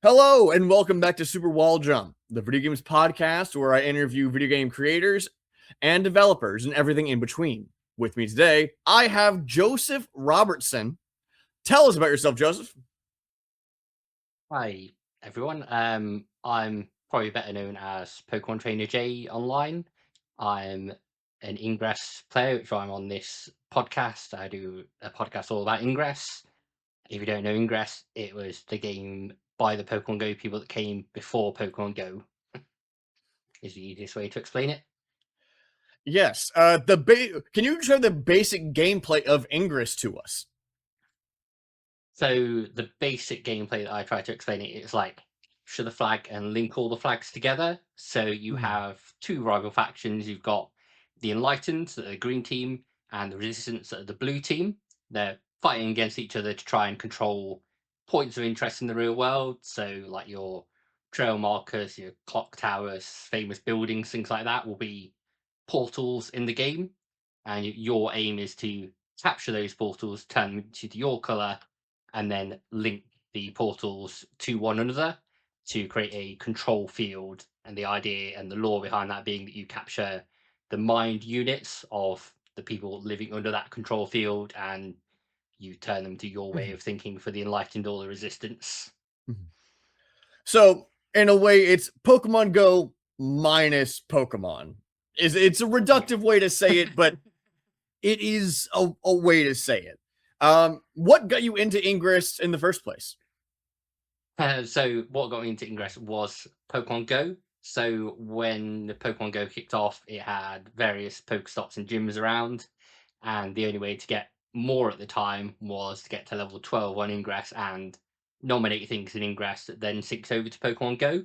Hello, and welcome back to Super Wall Jump, the video games podcast where I interview video game creators and developers and everything in between. With me today, I have Joseph Robertson. Tell us about yourself, Joseph. Hi, everyone. I'm probably better known as Pokemon Trainer J online. I'm an Ingress player, which I'm on this podcast. I do a podcast all about Ingress. If you don't know Ingress, it was the game by the Pokemon Go people that came before Pokemon Go, is the easiest way to explain it. Yes, can you show the basic gameplay of Ingress to us? So the basic gameplay that I try to explain it is like show the flag and link all the flags together. So you have two rival factions. You've got the Enlightened, that are the green team, and the Resistance, that are the blue team. They're fighting against each other to try and control points of interest in the real world. So like your trail markers, your clock towers, famous buildings, things like that will be portals in the game. And your aim is to capture those portals, turn them to your color, and then link the portals to one another to create a control field. And the idea and the lore behind that being that you capture the mind units of the people living under that control field and you turn them to your way of thinking for the Enlightened or the Resistance. So, in a way, it's Pokemon Go minus Pokemon. It's a reductive way to say it, but it is a way to say it. What got you into Ingress in the first place? So what got me into Ingress was Pokemon Go. So when the Pokemon Go kicked off, it had various Pokestops and gyms around, and the only way to get more at the time was to get to level 12 on Ingress and nominate things in Ingress that then syncs over to Pokemon Go.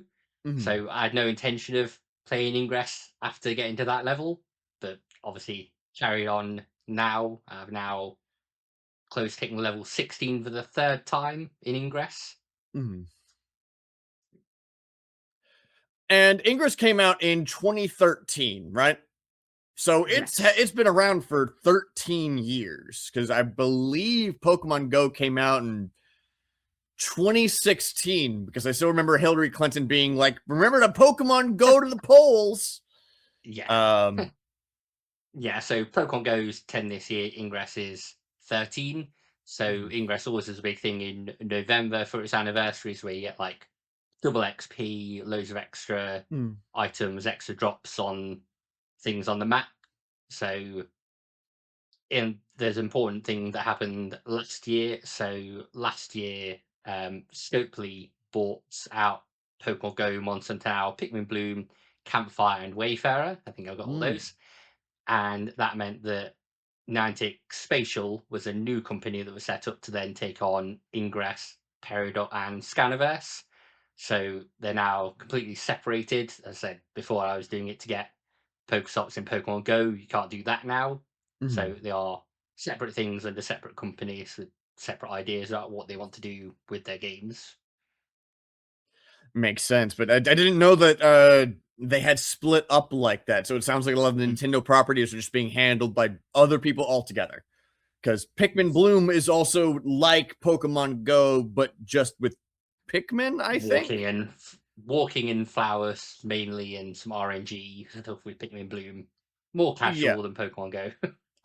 So I had no intention of playing Ingress after getting to that level, but obviously carried on now. I've now close to hitting level 16 for the third time in Ingress. And Ingress came out in 2013, right? So it's been around for 13 years because I believe Pokemon Go came out in 2016 because I still remember Hillary Clinton being like, "Remember to Pokemon Go to the polls." Yeah. Yeah, so Pokemon Go's 10 this year, Ingress is 13. So Ingress always is a big thing in November for its anniversaries where you get like double XP, loads of extra items, extra drops on things on the map. So there's an important thing that happened last year. So last year, Scopely bought out Pokemon Go, Monster Tower, Pikmin Bloom, Campfire, and Wayfarer. I think I've got all those. And that meant that Niantic Spatial was a new company that was set up to then take on Ingress, Peridot, and Scaniverse. So they're now completely separated. As I said before, I was doing it to get Pokestops in Pokemon Go. You can't do that now. So they are separate things under separate companies with separate ideas about what they want to do with their games. Makes sense, but I didn't know that they had split up like that. So it sounds like a lot of the Nintendo properties are just being handled by other people altogether. Because Pikmin Bloom is also like Pokemon Go, but just with Pikmin, I think. Walking in flowers mainly, and some RNG stuff with Pikmin Bloom. More casual than Pokemon Go.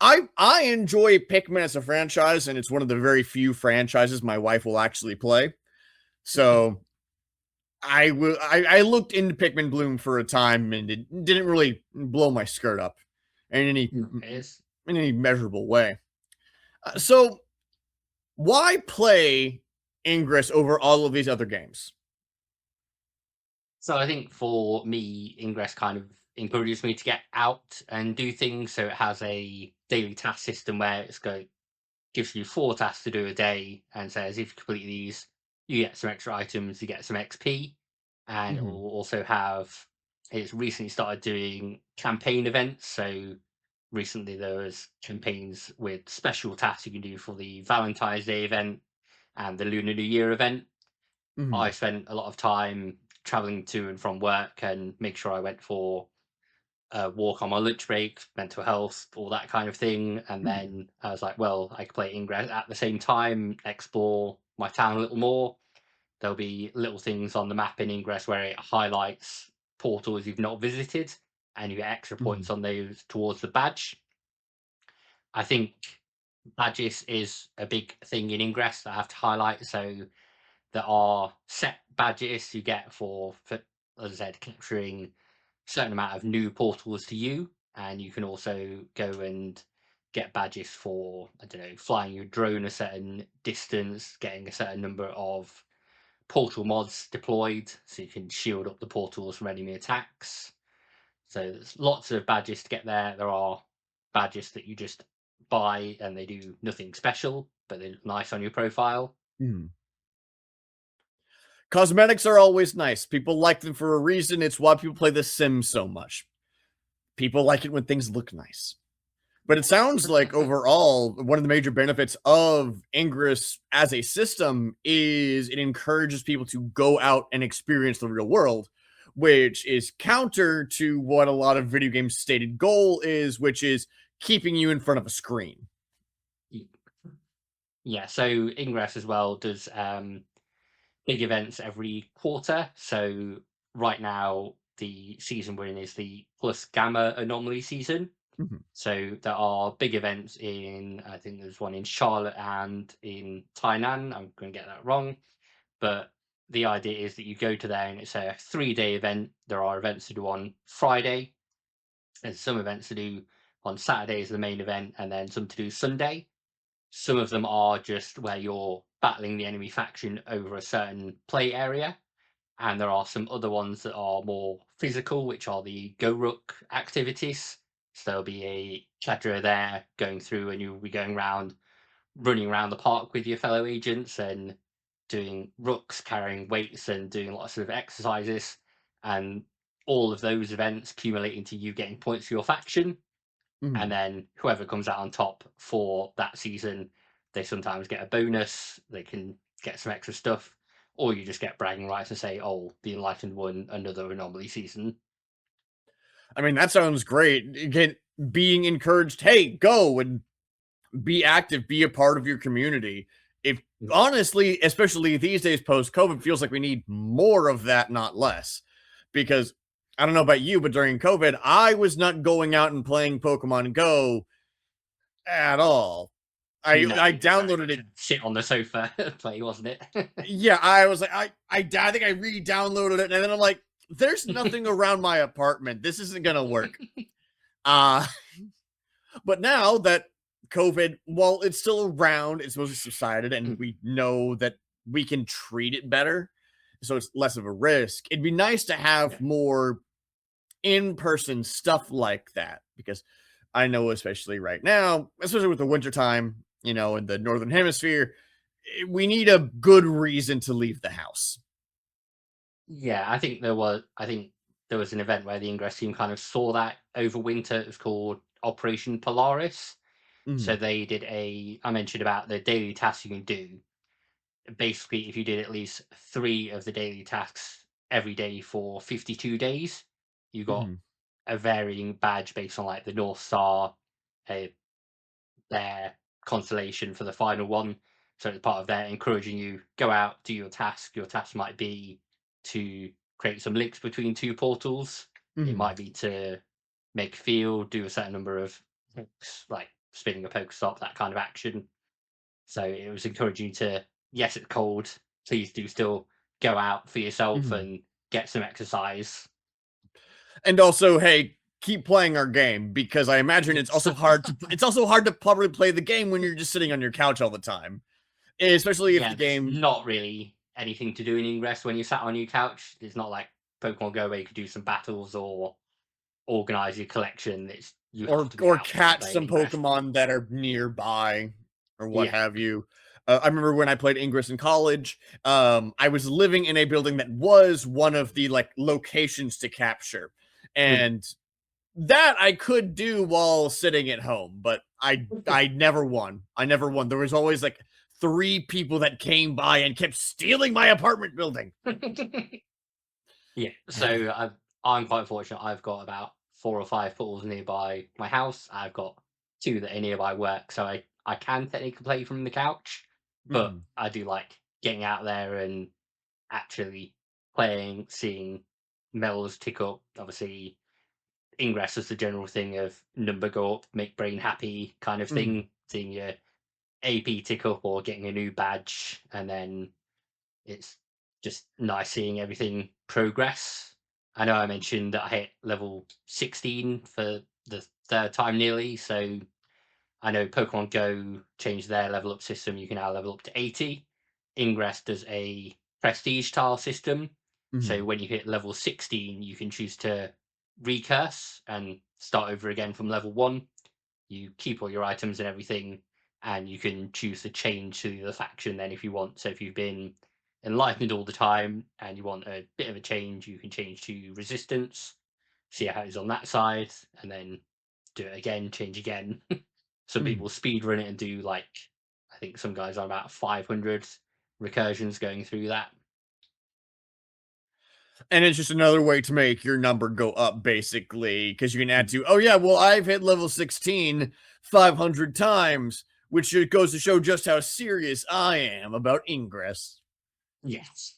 I enjoy Pikmin as a franchise, and it's one of the very few franchises my wife will actually play. So I looked into Pikmin Bloom for a time, and it didn't really blow my skirt up in any measurable way. So why play Ingress over all of these other games? So I think for me, Ingress kind of encourages me to get out and do things. So it has a daily task system where gives you 4 tasks to do a day and says if you complete these, you get some extra items, you get some XP. And it will also it's recently started doing campaign events. So recently there was campaigns with special tasks you can do for the Valentine's Day event and the Lunar New Year event. I spent a lot of time traveling to and from work and make sure I went for walk on my lunch break, mental health, all that kind of thing. And Mhm. then I was like, well, I could play Ingress at the same time, explore my town a little more. There'll be little things on the map in Ingress where it highlights portals you've not visited, and you get extra Mhm. points on those towards the badge. I think badges is a big thing in Ingress that I have to highlight. So there are set badges you get for as I said, capturing certain amount of new portals to you, and you can also go and get badges for, I don't know, flying your drone a certain distance, getting a certain number of portal mods deployed so you can shield up the portals from enemy attacks. So there's lots of badges to get there. There are badges that you just buy and they do nothing special, but they look nice on your profile. Mhm. Cosmetics are always nice. People like them for a reason. It's why people play The Sims so much. People like it when things look nice. But it Yes. sounds like overall, one of the major benefits of Ingress as a system is it encourages people to go out and experience the real world, which is counter to what a lot of video games' stated goal is, which is keeping you in front of a screen. Yeah, so Ingress as well does big events every quarter. So right now, the season we're in is the Plus Gamma Anomaly season. Mhm. So there are big events in, I think there's one in Charlotte and in Tainan. I'm going to get that wrong. But the idea is that you go to there and it's a 3-day event. There are events to do on Friday. There's some events to do on Saturday as the main event, and then some to do Sunday. Some of them are just where you're battling the enemy faction over a certain play area, and there are some other ones that are more physical, which are the Go Rook activities. So there'll be a chatterer there going through, and you'll be going around, running around the park with your fellow agents and doing rooks, carrying weights, and doing lots of exercises. And all of those events accumulate into you getting points for your faction, and Mhm. then whoever comes out on top for that season, they sometimes get a bonus, they can get some extra stuff, or you just get bragging rights and say, oh, the Enlightened won another anomaly season. I mean, that sounds great. Again, being encouraged, hey, go and be active, be a part of your community. If honestly, especially these days post COVID, feels like we need more of that, not less. Because I don't know about you, but during COVID, I was not going out and playing Pokemon Go at all. No, I it was very downloaded much it. a sit on the sofa play, wasn't it? Yeah, I was like, I think I re-downloaded it, and then I'm like, there's nothing around my apartment. This isn't gonna work. Uh But now that COVID, while it's still around, it's mostly subsided, and we know that we can treat it better, so it's less of a risk. It'd be nice to Yeah. have more in-person stuff like that because I know, especially right now, especially with the wintertime, in the northern hemisphere, we need a good reason to leave the house. Yeah, I think there was an event where the Ingress team kind of saw that over winter. It was called Operation Polaris. So Mhm. they did I mentioned about the daily tasks you can do. Basically, if you did at least 3 of the daily tasks every day for 52 days, you got Mhm. a varying badge based on like the North Star, uh, their constellation for the final one. So it's part of their encouraging you go out, do your task. Your task might be to create some links between 2 portals. It Mhm. might be to make a field, do a certain number of hooks, like spinning a Pokestop, that kind of action. So it was encouraging you to, yes, it's cold. Please do still go out for yourself Mhm. and get some exercise. And also, hey, keep playing our game because I imagine it's Yes. also hard to properly play the game when you're just sitting on your couch all the time. Especially if the Yeah, there's game not really anything to do in Ingress when you're sat on your couch. It's not like Pokemon Go where you could do some battles or organize your collection. It's you have to be or out catch playing some Ingress. Pokemon that are nearby or what Yeah. have you. I remember when I played Ingress in college, I was living in a building that was one of the like locations to capture. And that I could do while sitting at home, but I never won. I never won. There was always like 3 people that came by and kept stealing my apartment building. Yeah. So I'm quite fortunate. I've got about 4 or 5 pools nearby my house. I've got 2 that are nearby work, so I can technically play from the couch, but Mhm. I do like getting out there and actually playing, seeing medals tick up. Obviously, Ingress is the general thing of number go up, make brain happy kind of Mhm. thing. Seeing your AP tick up or getting a new badge, and then it's just nice seeing everything progress. I know I mentioned that I hit level 16 for the 3rd time nearly, so I know Pokemon Go changed their level up system. You can now level up to 80. Ingress does a prestige tile system. So Mhm. when you hit level 16, you can choose to recurse and start over again from level 1. You keep all your items and everything, and you can choose to change to the faction then if you want. So if you've been enlightened all the time and you want a bit of a change, you can change to resistance, see how it's on that side, and then do it again, change again. Some Mhm. people speed run it and do like, I think some guys are about 500 recursions going through that. And it's just another way to make your number go up, basically, because you can add Mm. to, oh yeah, well, I've hit level 16 500 times, which goes to show just how serious I am about Ingress. Yes.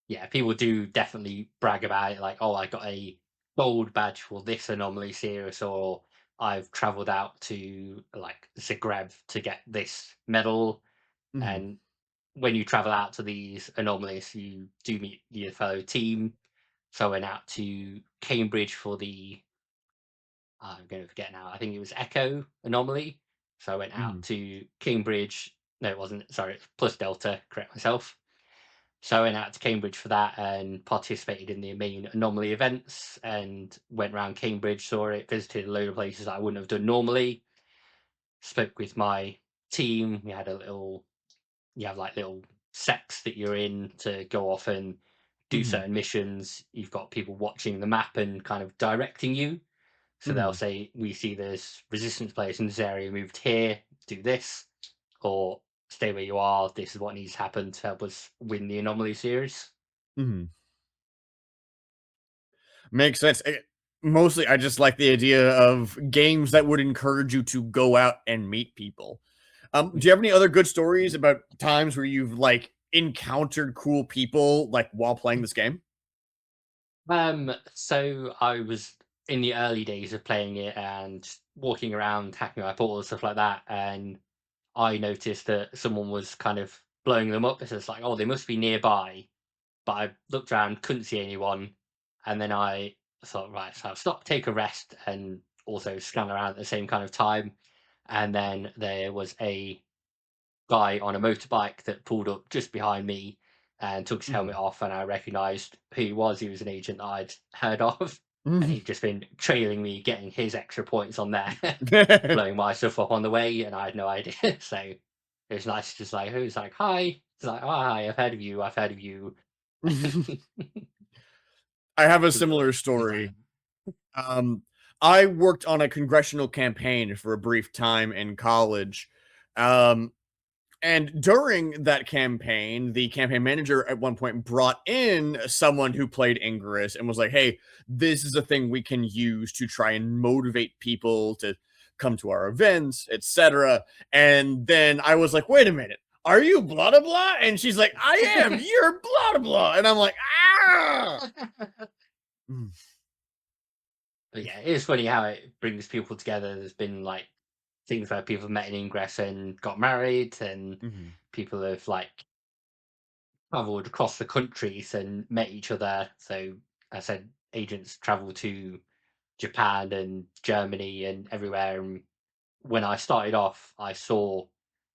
Yeah, people do definitely brag about it, like, oh, I got a gold badge for this anomaly series, or I've traveled out to like Zagreb to get this medal. Mhm. And when you travel out to these anomalies, you do meet your fellow team. So I went out to Cambridge for the, I'm going to forget now, I think it was Echo anomaly. So I went out Mhm. to Cambridge. No, it wasn't. Sorry, it's plus Delta, correct myself. So I went out to Cambridge for that and participated in the main anomaly events and went around Cambridge, saw it, visited a load of places that I wouldn't have done normally. Spoke with my team. We had a little, you have like little sects that you're in to go off and do Mhm. certain missions. You've got people watching the map and kind of directing you. So they'll Mhm. say, we see there's resistance players in this area, moved here, do this, or stay where you are. This is what needs to happen to help us win the anomaly series. Mhm. Makes sense. Mostly, I just like the idea of games that would encourage you to go out and meet people. Do you have any other good stories about times where you've like encountered cool people like while playing this game? So I was in the early days of playing it and walking around, hacking my portal and stuff like that, and I noticed that someone was kind of blowing them up. It's like, oh, they must be nearby. But I looked around, couldn't see anyone, and then I thought, right, so I'll stop, take a rest, and also scan around at the same kind of time. And then there was a guy on a motorbike that pulled up just behind me and took his helmet Mhm. off, and I recognised who he was. He was an agent that I'd heard of, and Mhm. he'd just been trailing me, getting his extra points on there, blowing my stuff up on the way, and I had no idea. So it was nice, just like, who's like, hi. It's like, oh, hi, I've heard of you, I've heard of you. I have a Good little similar good story. time. Um, I worked on a congressional campaign for a brief time in college. Um, And during that campaign, the campaign manager at one point brought in someone who played Ingress and was like, "Hey, this is a thing we can use to try and motivate people to come to our events, etc." And then I was like, "Wait a minute, are you blah blah blah?" And she's like, "I am. You're blah blah blah." And I'm like, "Ah." Mm. But yeah, it is funny how it brings people together. There's been like things where people have met in Ingress and got married, and Mhm. people have like traveled across the countries and met each other. So I said agents travel to Japan and Germany and everywhere. And when I started off, I saw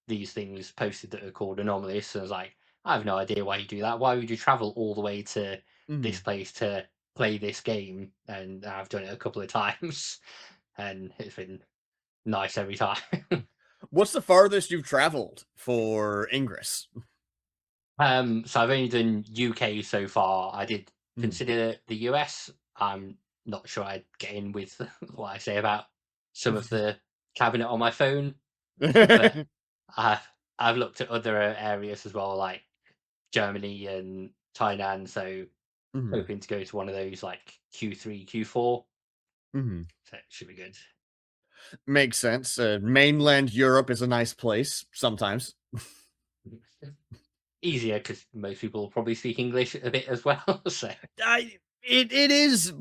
these things posted that are called anomalies. And I was like, I have no idea why you do that. Why would you travel all the way to this Mhm. place to play this game? And I've done it a couple of times, and it's been nice every time. What's the farthest you've traveled for Ingress? So I've only done UK so far. I did Mhm. consider the US. I'm not sure I'd get in with what I say about some of the cabinet on my phone, but I've I've looked at other areas as well, like Germany and Thailand. So Mhm. hoping to go to one of those like Q3, Q4. Mhm. So it should be good. Makes sense. Mainland Europe is a nice place sometimes. Easier because most people probably speak English a bit as well. So It is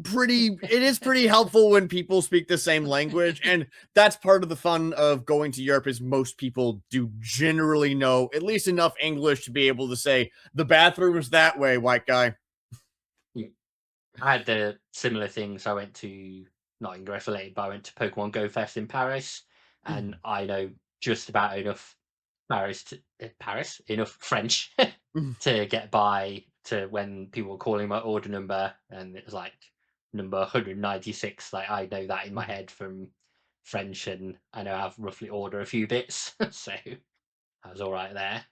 pretty helpful when people speak the same language, and that's part of the fun of going to Europe is most people do generally know at least enough English to be able to say the bathroom is that way, white guy. yeah. I had the similar things. I went to not Ingress related, but I went to Pokemon Go Fest in Paris, and Mhm. I know just about enough Paris enough French Mhm. to get by to when people were calling my order number, and it was like number 196. Like I know that in my Mhm. head from French, and I know I've roughly order a few bits, so I was all right there.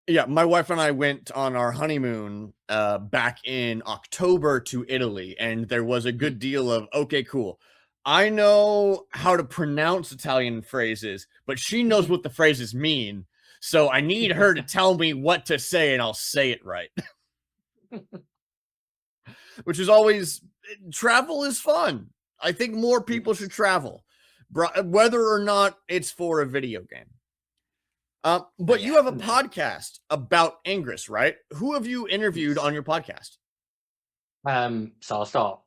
Yeah, my wife and I went on our honeymoon back in October to Italy, and there was a Mhm. good deal of okay, cool. I know how to pronounce Italian phrases, but she knows what the phrases mean. So I need her to tell me what to say, and I'll say it right. Which is always travel is fun. I think more people should Yes. travel, whether or not it's for a video game. Oh But you yeah, have a no. podcast about Ingress, right? Who have you interviewed Yes. on your podcast? So I'll start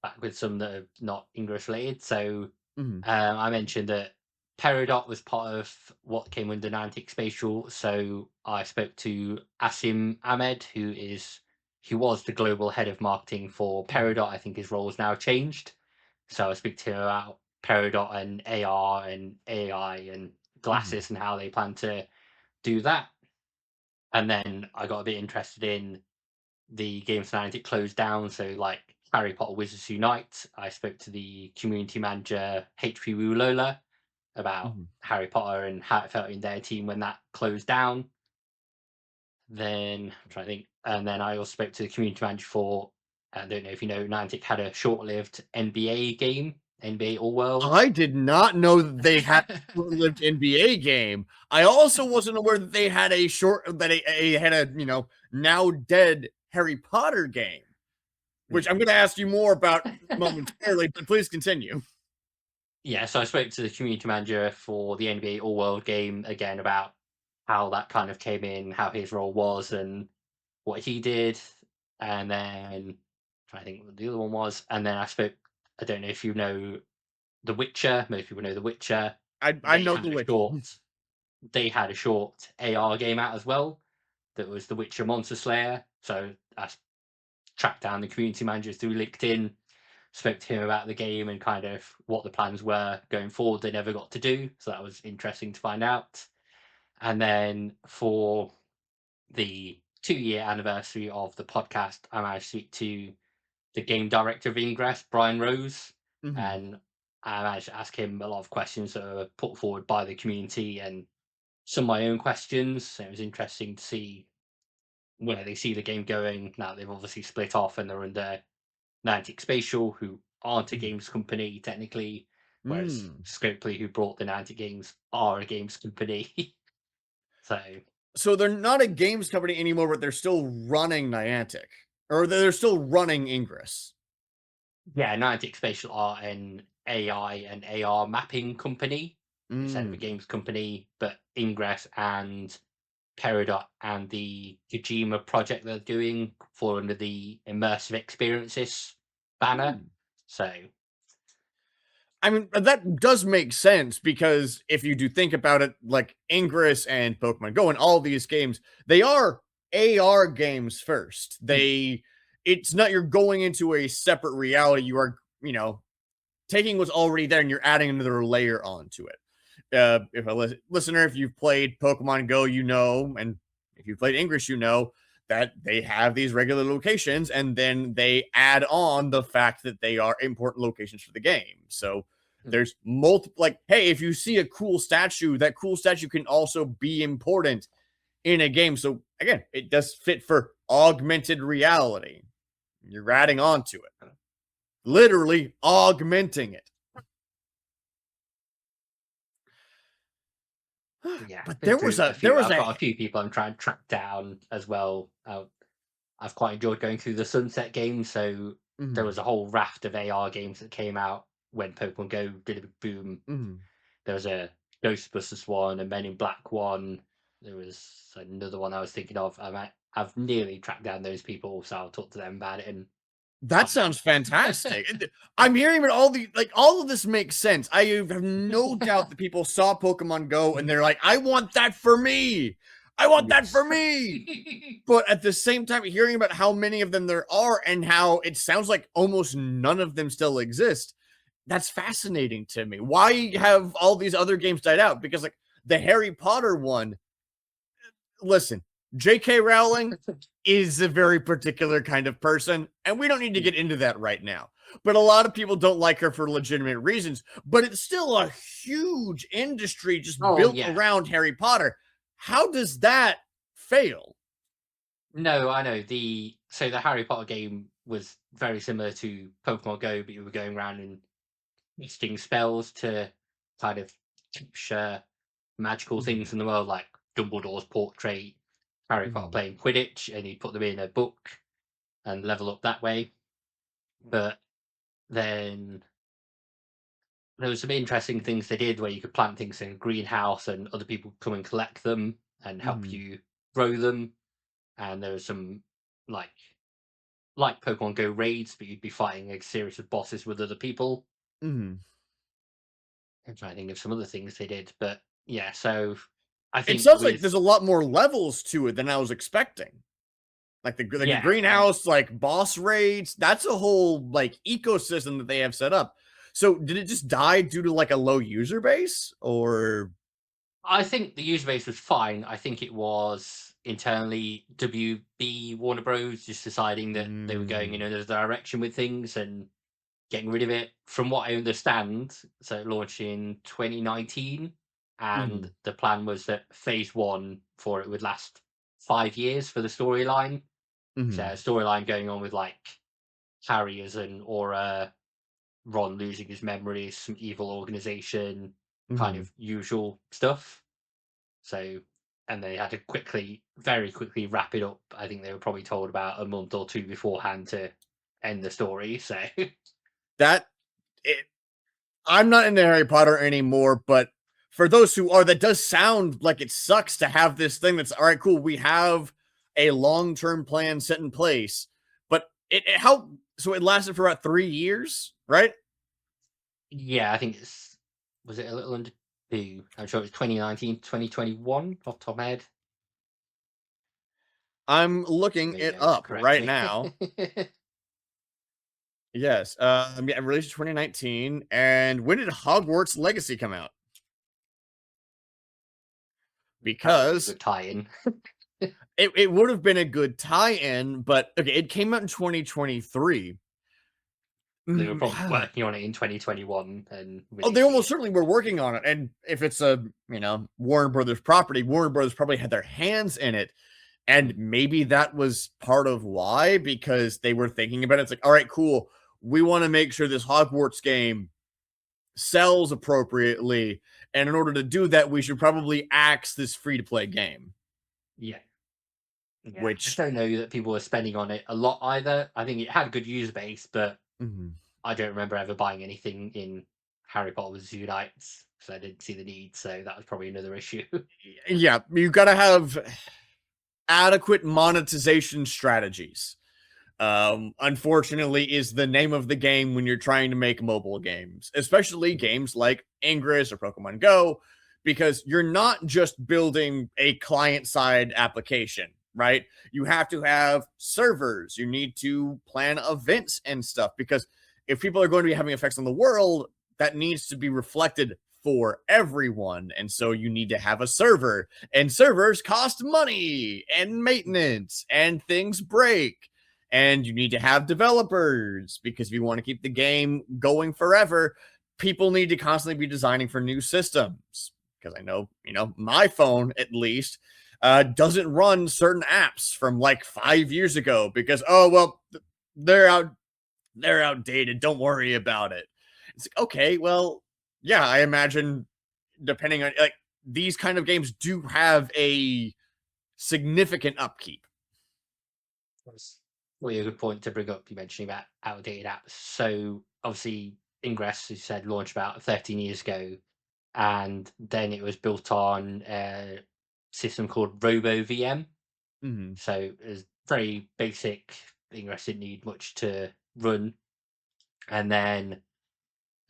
back with some that are not English related. So Mhm, I mentioned that Peridot was part of what came under Niantic Spatial. So I spoke to Asim Ahmed, who was the global head of marketing for mhm, Peridot. I think his role has now changed. So I speak to him about Peridot and AR and AI and mhm, glasses and how they plan to do that. And then I got a bit interested in the games Niantic closed down. So like Harry Potter Wizards Unite, I spoke to the community manager HP Lola about mhm. Harry Potter and how it felt in their team when that closed down. Then I'm trying to think, and then I also spoke to the community manager for. I don't know if you know, Niantic had a short-lived NBA game, NBA All World. I did not know that they had a short-lived NBA game. I also wasn't aware that they had had a now dead Harry Potter game, which I'm going to ask you more about momentarily. But please continue. Yeah, so I spoke to the community manager for the NBA All World game again about how that kind of came in, how his role was, and what he did. And then I'm trying to think what the other one was. And then I spoke. I don't know if you know The Witcher. Most people know The Witcher. I They know had the a Witcher. short. They had a short AR game out as well. That was The Witcher Monster Slayer. So I tracked down the community manager through LinkedIn, spoke to him about the game and kind of what the plans were going forward. They never got to do, so that was interesting to find out. And then for the 2-year anniversary of the podcast, I managed to speak to the game director of Ingress, Brian Rose, Mhm. and I managed to ask him a lot of questions that were put forward by the community and some of my own questions. So it was interesting to see where they see the game going. Now they've obviously split off and they're under Niantic Spatial, who aren't a Mhm. games company technically, whereas Mm. Scopely, who brought the Niantic games, are a games company. So So they're not a games company anymore, but they're still running Niantic, or they're still running Ingress. yeah, Niantic Spatial are an AI and AR mapping company instead of a Mm. games company, but Ingress and Peridot and the Kojima project they're doing fall under the immersive experiences banner. Mm. So I mean, that does make sense because if you do think about it, like Ingress and Pokemon Go and all these games, they are AR games first. It's not you're going into a separate reality. You are, taking what's already there and you're adding another layer onto it. If a listener, if you've played Pokemon Go, you know, and if you've played English, you know that they have these regular locations and then they add on the fact that they are important locations for the game. So there's multiple, like, hey, if you see a cool statue, that cool statue can also be important in a game. So again, it does fit for augmented reality. You're adding on to it, literally augmenting it. yeah, But been there was through a a there few. was I've a got a few people I'm trying to track down as well. I've quite enjoyed going through the Sunset game, so there was a whole raft of AR games that came out when Pokemon Go did a big boom. There was a Ghostbusters one, a Men in Black one. There was another one I was thinking of. I've nearly tracked down those people, so I'll talk to them about it. And that sounds fantastic. I'm hearing all of this makes sense. I have no doubt that people saw Pokemon Go and they're like, I want that for me. I want that for me. But at the same time, hearing about how many of them there are and how it sounds like almost none of them still exist, that's fascinating to me. Why have all these other games died out? Because like the Harry Potter one, listen, J.K. Rowling is a very particular kind of person, and we don't need to get into that right now. But a lot of people don't like her for legitimate reasons, but it's still a huge industry just built around Harry Potter. How does that fail? No, I know. So the Harry Potter game was very similar to Pokemon Go, but you were going around and casting spells to kind of capture magical things in the world, like Dumbledore's portrait, Harry Potter playing Quidditch, and you put them in a book and level up that way. But then there was some interesting things they did where you could plant things in a greenhouse and other people come and collect them and help you grow them. And there was some like Pokemon Go raids, but you'd be fighting a series of bosses with other people. I'm trying to think of some other things they did, but yeah. So I think it sounds like there's a lot more levels to it than I was expecting. Like the greenhouse, like boss raids, that's a whole like ecosystem that they have set up. So did it just die due to like a low user base, or? I think the user base was fine. I think it was internally WB Warner Bros. Just deciding that they were going in another direction with things and getting rid of it. From what I understand, so it launched in 2019, and the plan was that phase 1 for it would last 5 years for the storyline. So a storyline going on with like Harry as an Aura, Ron losing his memories, some evil organization, kind of usual stuff. So, and they had to very quickly wrap it up. I think they were probably told about a month or two beforehand to end the story. So I'm not into Harry Potter anymore, but for those who are, that does sound like it sucks to have this thing that's all right, cool. We have a long-term plan set in place, but so it lasted for about 3 years, right? Yeah, I think was it a little under 2? I'm sure it was 2019, 2021 off the top of my head. I'm looking it up right now. Yes. Released in 2019. And when did Hogwarts Legacy come out? Because good tie-in. it would have been a good tie-in, but okay, it came out in 2023. They were probably working on it in 2021, and they almost certainly were working on it. And if it's a Warner Brothers property, Warner Brothers probably had their hands in it, and maybe that was part of why, because they were thinking about it. It's like, all right, cool. We want to make sure this Hogwarts game sells appropriately, and in order to do that, we should probably axe this free-to-play game. Yeah. Which I don't know that people were spending on it a lot either. I think it had a good user base, but I don't remember ever buying anything in Harry Potter with Zoodites, so I didn't see the need. So that was probably another issue. Yeah, you got to have adequate monetization strategies. Unfortunately, is the name of the game when you're trying to make mobile games, especially games like Ingress or Pokemon Go, because you're not just building a client-side application, right? You have to have servers. You need to plan events and stuff, because if people are going to be having effects on the world, that needs to be reflected for everyone. And so you need to have a server, and servers cost money and maintenance, and things break. And you need to have developers, because if you want to keep the game going forever, people need to constantly be designing for new systems. Because I know, my phone at least doesn't run certain apps from like 5 years ago because, they're outdated. Don't worry about it. It's like, okay, well, yeah, I imagine depending on like these kind of games do have a significant upkeep. Well, a good point to bring up. You mentioning about outdated apps. So obviously, Ingress, as you said, launched about 13 years ago, and then it was built on a system called RoboVM. Mm-hmm. So it was very basic. Ingress didn't need much to run, and then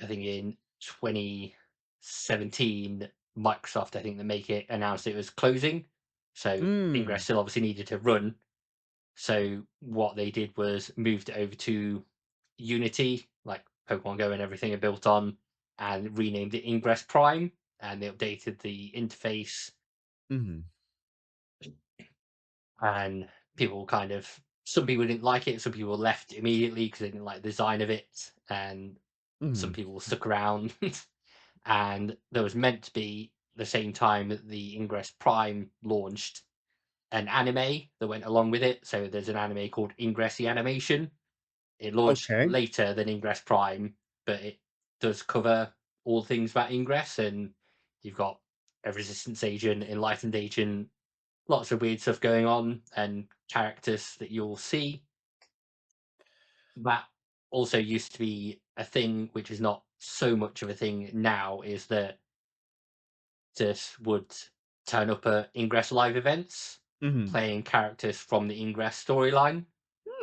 I think in 2017, Microsoft, I think they make it announced it was closing. So Ingress Mm. still obviously needed to run. So what they did was moved it over to Unity, like Pokemon Go and everything are built on, and renamed it Ingress Prime. And they updated the interface, Mm-hmm. and people some people didn't like it, some people left immediately because they didn't like the design of it, and some Mm-hmm. people stuck around. And there was meant to be the same time that the Ingress Prime launched an anime that went along with it. So there's an anime called Ingress the Animation. It launched Okay. later than Ingress Prime, but it does cover all things about Ingress, and you've got a Resistance agent, Enlightened agent, lots of weird stuff going on, and characters that you'll see. That also used to be a thing, which is not so much of a thing now, is that this would turn up at Ingress live events, Mm-hmm. playing characters from the Ingress storyline.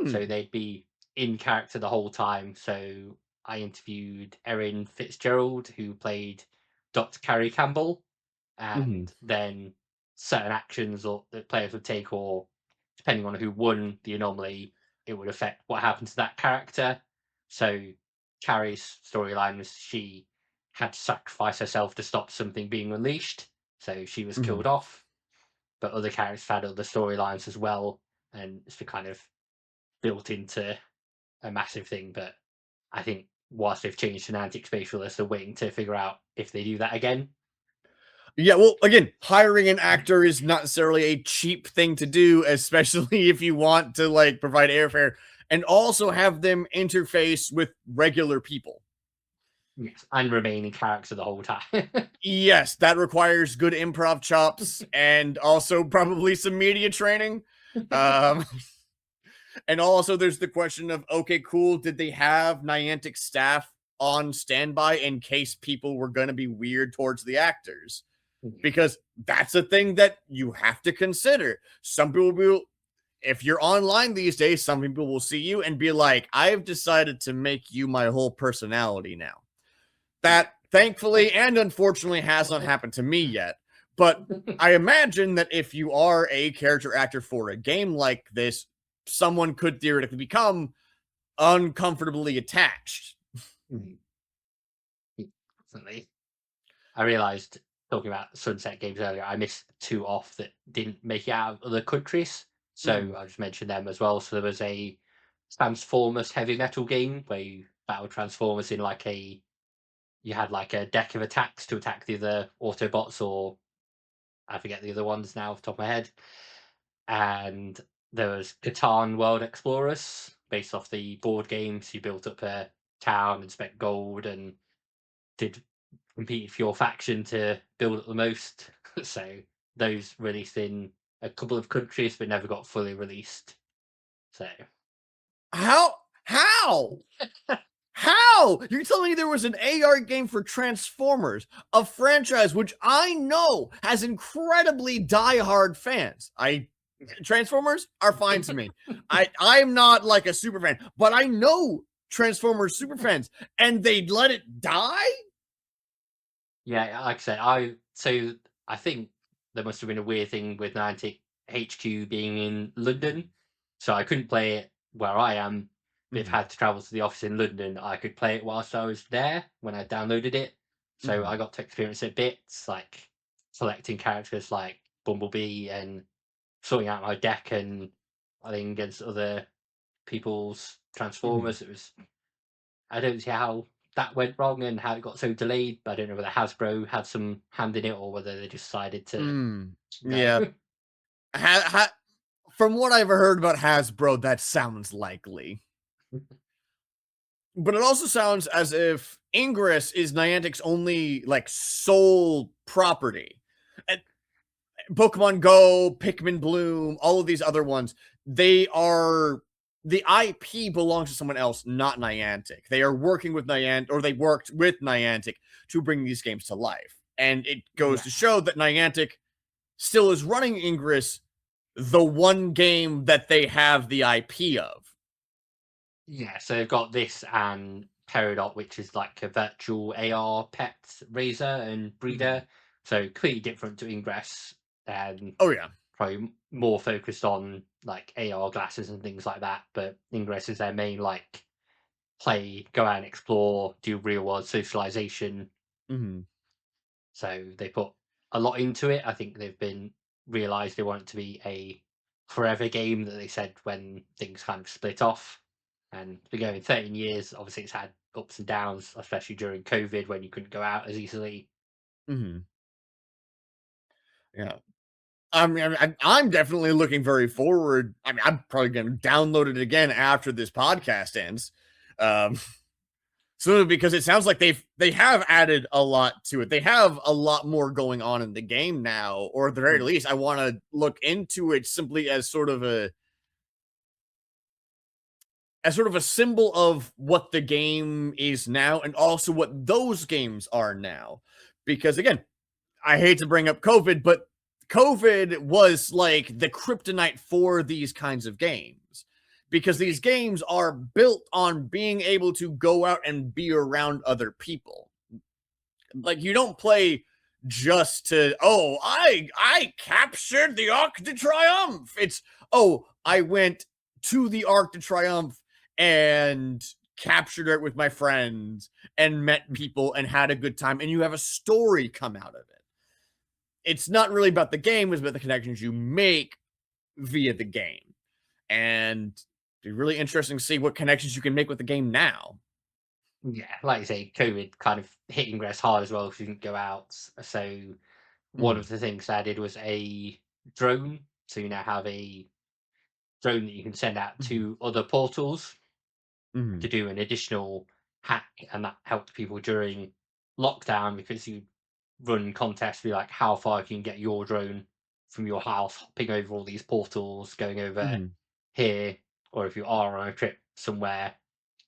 So Hmm. they'd be in character the whole time. So I interviewed Erin Fitzgerald, who played Dr. Carrie Campbell, Mm-hmm. and then certain actions that players would take, or depending on who won the anomaly, it would affect what happened to that character. So Carrie's storyline was she had to sacrifice herself to stop something being unleashed, so she was Mm-hmm. killed off. But other characters had other storylines as well, and it's been kind of built into a massive thing. But I think whilst they've changed to Niantic Spatial, they're still waiting to figure out if they do that again. Yeah, well, again, hiring an actor is not necessarily a cheap thing to do, especially if you want to like provide airfare and also have them interface with regular people. Yes, and remain in character the whole time. Yes, that requires good improv chops and also probably some media training. Um, and also there's the question of okay, cool, did they have Niantic staff on standby in case people were going to be weird towards the actors? Because that's a thing that you have to consider. Some people will, if you're online these days, some people will see you and be like, I've decided to make you my whole personality now. That thankfully and unfortunately has not happened to me yet. But I imagine that if you are a character actor for a game like this, someone could theoretically become uncomfortably attached. Definitely. I realised, talking about Sunset games earlier, I missed two off that didn't make it out of other countries. So Mm, I just mentioned them as well. So there was a Transformers heavy metal game where you battle Transformers in you had like a deck of attacks to attack the other Autobots, or I forget the other ones now off the top of my head. And there was Catan World Explorers, based off the board games. You built up a town and spent gold and did compete for your faction to build up the most. So those released in a couple of countries but never got fully released. So how? How? How? You're telling me there was an AR game for Transformers, a franchise which I know has incredibly diehard fans. Transformers are fine to me. I'm not like a super fan, but I know Transformers super fans, and they'd let it die? yeah, like I said, I think there must have been a weird thing with Niantic HQ being in London, so I couldn't play it where I am. But if I Mhm, had to travel to the office in London, I could play it whilst I was there when I downloaded it. So mhm. I got to experience it bits, like selecting characters like Bumblebee and sorting out my deck and playing against other people's Mhm. Transformers. It was I don't see how that went wrong and how it got so delayed. But I don't know whether Hasbro had some hand in it or whether they decided to no. Yeah. From what I've heard about Hasbro, that sounds likely. But it also sounds as if Ingress is Niantic's only like sole property. And Pokemon Go, Pikmin Bloom, all of these other ones, they are the IP belongs to someone else, not Niantic. They are working with Niantic, or they worked with Niantic to bring these games to life. And it goes Yeah. to show that Niantic still is running Ingress, the one game that they have the IP of. Yeah, so they've got this and Peridot, which is like a virtual AR pet raiser and breeder. So completely different to Ingress, and Oh yeah. probably more focused on like AR glasses and things like that. But Ingress is their main like play, go out and explore, do real world socialization. Mm-hmm. So they put a lot into it. I think they've been realized they want it to be a forever game that they said when things kind of split off. And it's been going 13 years. Obviously, it's had ups and downs, especially during COVID when you couldn't go out as easily. Mm-hmm. Yeah. I mean, I'm definitely looking very forward. I mean, I'm probably going to download it again after this podcast ends. Um, so because it sounds like they have added a lot to it. They have a lot more going on in the game now, or at the very Mm. least, I want to look into it simply as sort of a symbol of what the game is now, and also what those games are now. Because again, I hate to bring up COVID, but COVID was like the kryptonite for these kinds of games, because these games are built on being able to go out and be around other people. Like, you don't play just to, oh, I captured the Arc de Triomphe. It's, oh, I went to the Arc de Triomphe and captured it with my friends and met people and had a good time, and you have a story come out of it. It's not really about the game, it's about the connections you make via the game. And it'd be really interesting to see what connections you can make with the game now. Yeah, like you say, COVID kind of hit Ingress hard as well because you didn't go out. So one Mm, of the things I did was a drone. So you now have a drone that you can send out mhm, to other portals to mhm, do an additional hack, and that helped people during lockdown because you run contests be like how far can you get your drone from your house, hopping over all these portals, going over mhm, here, or if you are on a trip somewhere,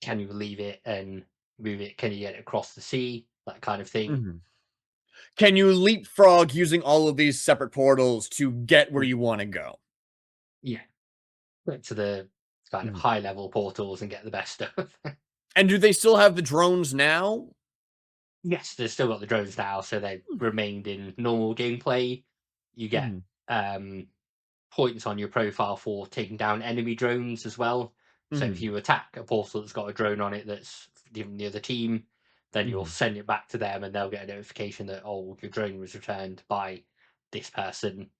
can you leave it and move it? Can you get it across the sea? That kind of thing. mhm. Can you leapfrog using all of these separate portals to get where Mm. you want to go? Yeah, get to the kind of Mhm. high level portals and get the best stuff. And do they still have the drones now? Yes, they've still got the drones now, so they've remained in normal gameplay. You get Mhm, um, points on your profile for taking down enemy drones as well. So if mhm, you attack a portal that's got a drone on it that's given the other team, then you'll mhm, send it back to them and they'll get a notification that, oh, your drone was returned by this person.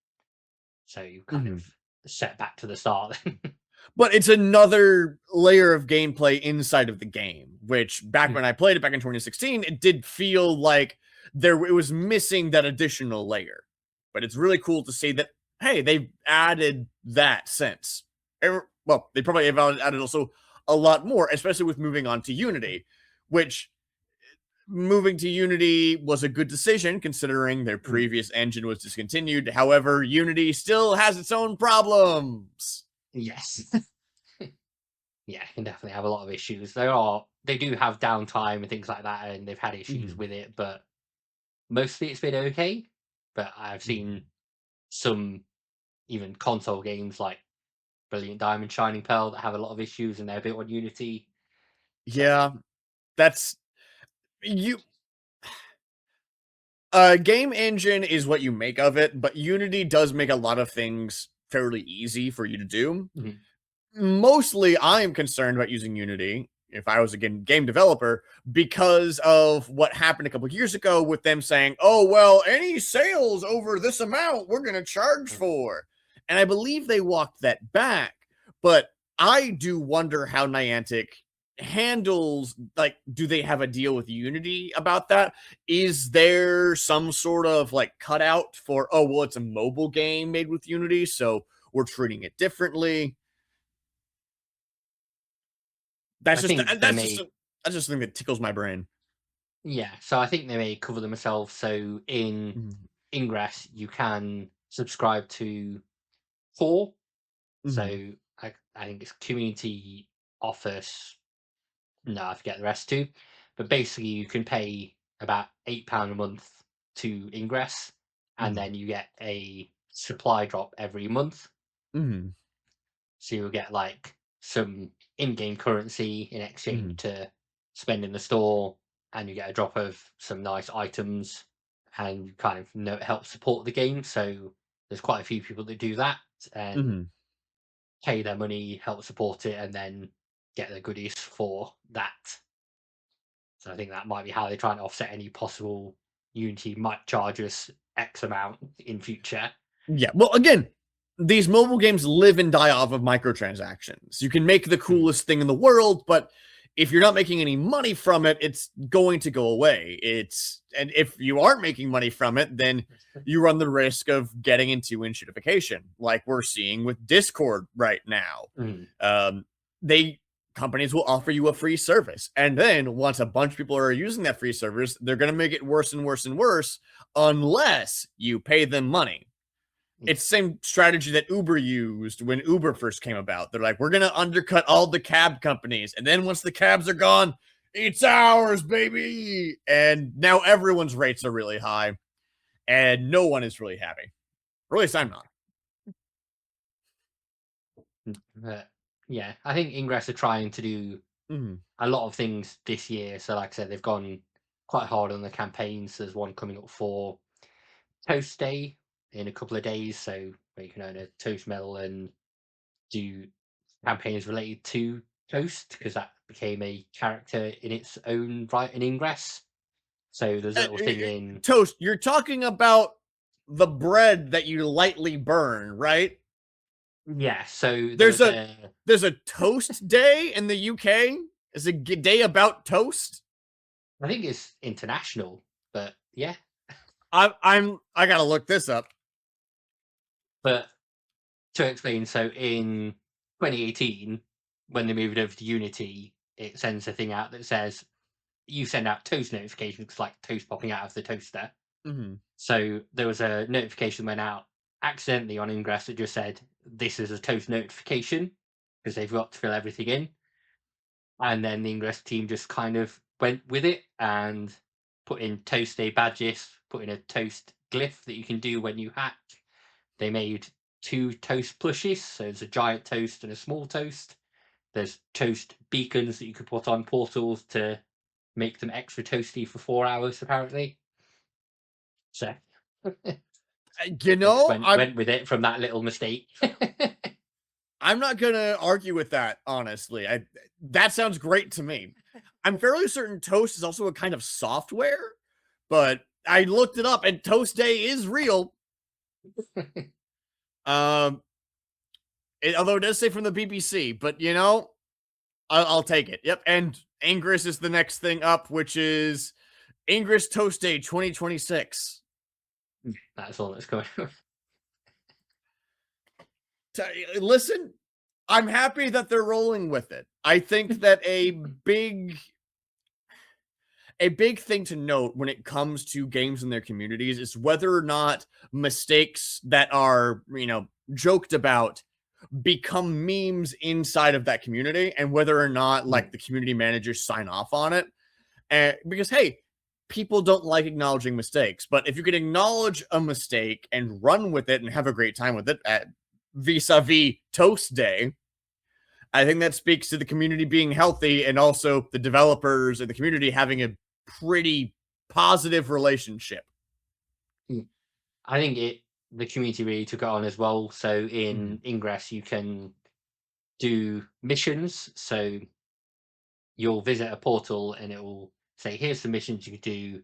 So you kind of mhm. set back to the start. But it's another layer of gameplay inside of the game, which back Mm. when I played it back in 2016, it did feel like it was missing that additional layer. But it's really cool to see that, hey, they've added that since. Well, they probably have added also a lot more, especially with moving on to Unity, which moving to Unity was a good decision considering their Mm. previous engine was discontinued. However, Unity still has its own problems. Yes. Yeah, can definitely have a lot of issues. They do have downtime and things like that, and they've had issues Mhm, with it, but mostly it's been okay. But I've mhm. seen some even console games like Brilliant Diamond, Shining Pearl that have a lot of issues and they're built on Unity. So Yeah, that's you game engine is what you make of it, but Unity does make a lot of things fairly easy for you to do. mhm, Mostly I'm concerned about using Unity if I was a game developer because of what happened a couple of years ago with them saying, "Oh, well, any sales over this amount we're going to charge mm. for." And I believe they walked that back, but I do wonder how Niantic handles, like, do they have a deal with Unity about that? Is there some sort of like cutout for, oh, well, it's a mobile game made with Unity, so we're treating it differently? I think they That's just may, that's just a thing that tickles my brain. yeah. So I think they may cover themselves. So in Mhm, Ingress, you can subscribe to 4. mhm, So I think it's community office. No, I forget the rest too. But basically, you can pay about £8 a month to Ingress, and then you get a supply drop every month. So you'll get like some in-game currency in exchange to spend in the store, and you get a drop of some nice items, and kind of it helps support the game. So there's quite a few people that do that and pay their money, help support it, and then get the goodies for that. So I think that might be how they're trying to offset any possible Unity might charge us X amount in future. Yeah. Well, again, these mobile games live and die off of microtransactions. You can make the coolest thing in the world, but if you're not making any money from it, it's going to go away. And if you aren't making money from it, then you run the risk of getting into enshittification, like we're seeing with Discord right now. Companies will offer you a free service, and then once a bunch of people are using that free service, they're going to make it worse and worse and worse unless you pay them money. It's the same strategy that Uber used when Uber first came about. They're like, we're going to undercut all the cab companies, and then once the cabs are gone, it's ours, baby. And now everyone's rates are really high, and no one is really happy. Or at least I'm not. Yeah, I think Ingress are trying to do a lot of things this year. So like I said, they've gone quite hard on the campaigns. There's one coming up for Toast Day in a couple of days, so where you can earn a toast medal and do campaigns related to Toast, because that became a character in its own right in Ingress. So there's a little thing in Toast. You're talking about the bread that you lightly burn, right? Yeah, so there's a toast day in the UK. Is a day about toast? I think it's international, but yeah. I gotta look this up. But to explain, so in 2018, when they moved over to Unity, it sends a thing out that says you send out toast notifications, like toast popping out of the toaster. So there was a notification went out accidentally on Ingress that just said, this is a toast notification, because they've got to fill everything in. And then the Ingress team just kind of went with it and put in Toast Day badges, put in a toast glyph that you can do when you hack. They made 2 toast plushies, so there's a giant toast and a small toast. There's toast beacons that you could put on portals to make them extra toasty for 4 hours, apparently. So, went with it from that little mistake. I'm not gonna argue with that, honestly. That sounds great to me. I'm fairly certain Toast is also a kind of software, but I looked it up, and Toast Day is real. Although it does say from the BBC, but I'll take it. Yep, and Ingress is the next thing up, which is Ingress Toast Day 2026. That's all that's going on. Listen, I'm happy that they're rolling with it. I think that a big thing to note when it comes to games in their communities is whether or not mistakes that are, joked about become memes inside of that community, and whether or not like the community managers sign off on it. Because hey, people don't like acknowledging mistakes, but if you can acknowledge a mistake and run with it and have a great time with it vis-a-vis Toast Day, I think that speaks to the community being healthy, and also the developers and the community having a pretty positive relationship. I think the community really took it on as well. So in Ingress, you can do missions. So you'll visit a portal and it will say, here's the missions you could do.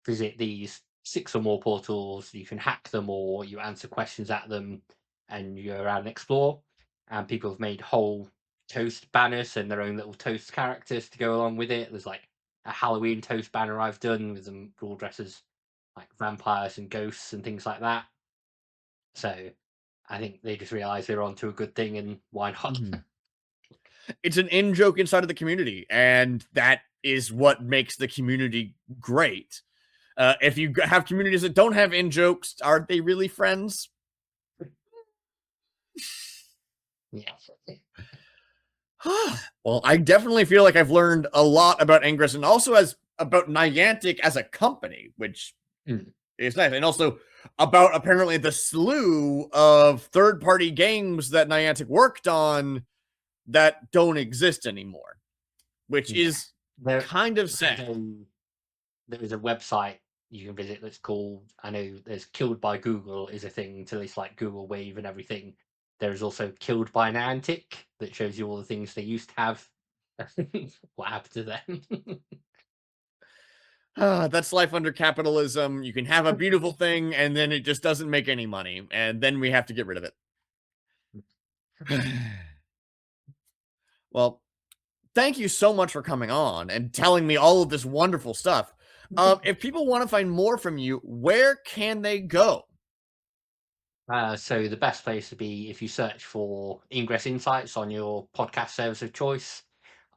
Visit these 6 or more portals. You can hack them, or you answer questions at them, and you're around and explore. And people have made whole Toast banners and their own little Toast characters to go along with it. There's like a Halloween Toast banner I've done with them all dressed as like vampires and ghosts and things like that. So I think they just realized they're onto a good thing, and why not? It's an in-joke inside of the community, and that is what makes the community great. If you have communities that don't have in-jokes, are they really friends? Yeah. Well, I definitely feel like I've learned a lot about Ingress and also as about Niantic as a company, which is nice. And also about apparently the slew of third-party games that Niantic worked on that don't exist anymore, which is kind of sad. There is a website you can visit that's called, I know there's Killed by Google is a thing to list like Google Wave and everything. There is also Killed by Niantic that shows you all the things they used to have. What happened to them? That's life under capitalism. You can have a beautiful thing and then it just doesn't make any money. And then we have to get rid of it. Well, thank you so much for coming on and telling me all of this wonderful stuff. If people want to find more from you, where can they go? So the best place to be if you search for Ingress Insights on your podcast service of choice.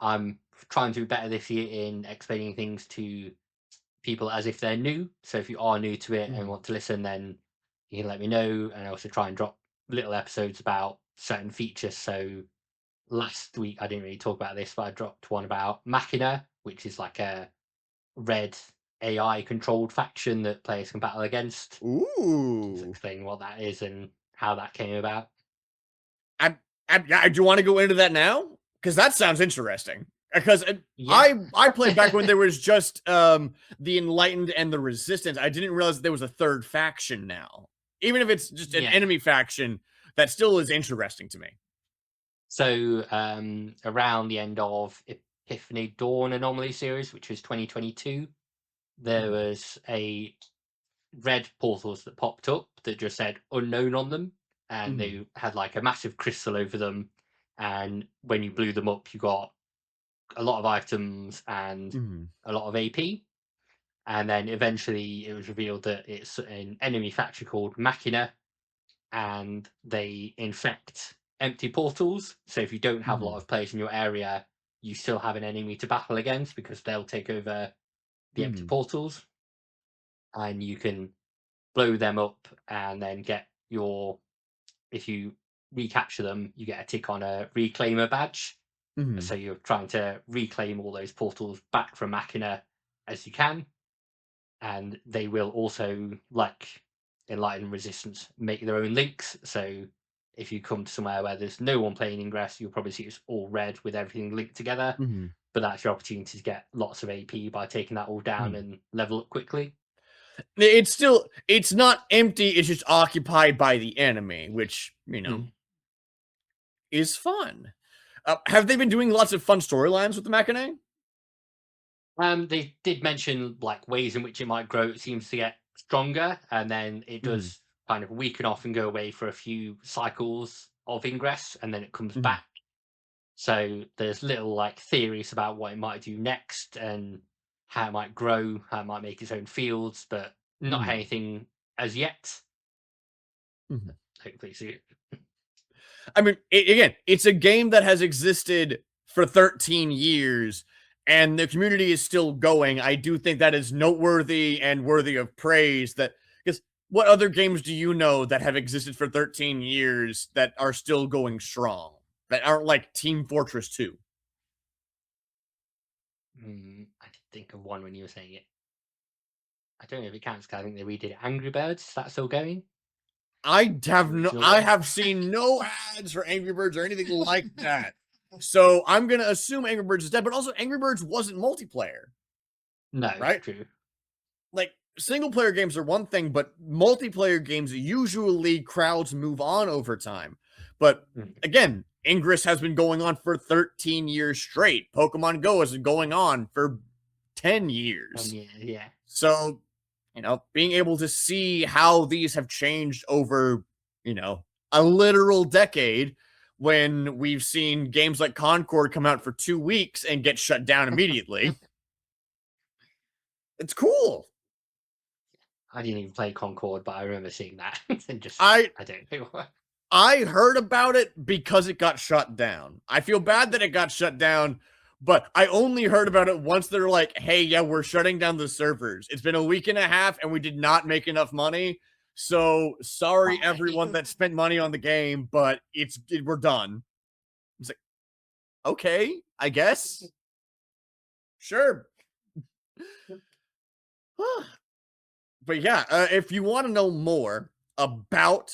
I'm trying to do better this year in explaining things to people as if they're new. So if you are new to it and want to listen, then you can let me know. And I also try and drop little episodes about certain features. So last week I didn't really talk about this, but I dropped one about Machina, which is like a red AI controlled faction that players can battle against. Ooh. Explain what that is and how that came about. Do you want to go into that now? Because that sounds interesting. Because I played back when there was just the Enlightened and the Resistance. I didn't realize there was a third faction now. Even if it's just an enemy faction, that still is interesting to me. So around the end of Epiphany Dawn Anomaly series, which was 2022, there was a red portals that popped up that just said unknown on them, and they had like a massive crystal over them, and when you blew them up you got a lot of items and a lot of AP, and then eventually it was revealed that it's an enemy faction called Machina, and they infect empty portals, so if you don't have a lot of players in your area, you still have an enemy to battle against because they'll take over the empty portals, and you can blow them up and then get your, if you recapture them, you get a tick on a reclaimer badge. So you're trying to reclaim all those portals back from Machina as you can, and they will also, like Enlightened Resistance, make their own links. So if you come to somewhere where there's no one playing Ingress, you'll probably see it's all red with everything linked together. But that's your opportunity to get lots of AP by taking that all down and level up quickly. It's not empty, it's just occupied by the enemy, which, is fun. Have they been doing lots of fun storylines with the Machina? They did mention like ways in which it might grow. It seems to get stronger, and then it does kind of weaken off and go away for a few cycles of Ingress, and then it comes back. So there's little like theories about what it might do next and how it might grow, how it might make its own fields, but not anything as yet. Hopefully soon. I mean, again, it's a game that has existed for 13 years and the community is still going. I do think that is noteworthy and worthy of praise. That, because what other games do you know that have existed for 13 years that are still going strong, that aren't like Team Fortress 2? I didn't think of one when you were saying it. I don't know if it counts because I think they redid Angry Birds. Is that still going? I have seen no ads for Angry Birds or anything like that. So I'm going to assume Angry Birds is dead, but also Angry Birds wasn't multiplayer. No, right? True. Like, single player games are one thing, but multiplayer games, usually crowds move on over time. But again, Ingress has been going on for 13 years straight. Pokemon Go has been going on for 10 years. Yeah. So, being able to see how these have changed over, a literal decade, when we've seen games like Concord come out for 2 weeks and get shut down immediately. It's cool. I didn't even play Concord, but I remember seeing that. And I don't know. I heard about it because it got shut down. I feel bad that it got shut down, but I only heard about it once they're like, hey, yeah, we're shutting down the servers. It's been a week and a half and we did not make enough money. So sorry, Why? everyone that spent money on the game, but we're done. It's like, okay, I guess. Sure. But yeah, if you want to know more about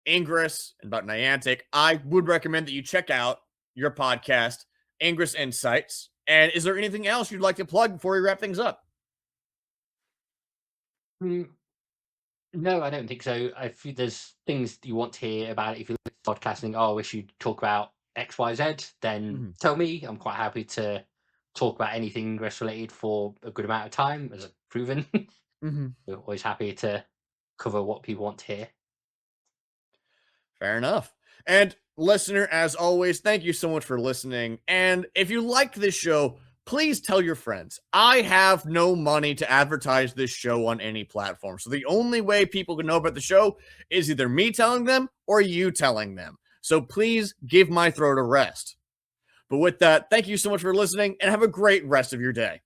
Ingress and about Niantic, I would recommend that you check out your podcast, Ingress Insights. And is there anything else you'd like to plug before we wrap things up? Mm, no, I don't think so. If there's things you want to hear about, if you're podcasting, oh, I wish you'd talk about X, Y, Z, then tell me. I'm quite happy to talk about anything Ingress related for a good amount of time, as I've proven. We're always happy to cover what people want to hear. Fair enough. And listener, as always, thank you so much for listening. And if you liked this show, please tell your friends. I have no money to advertise this show on any platform. So the only way people can know about the show is either me telling them or you telling them. So please give my throat a rest. But with that, thank you so much for listening and have a great rest of your day.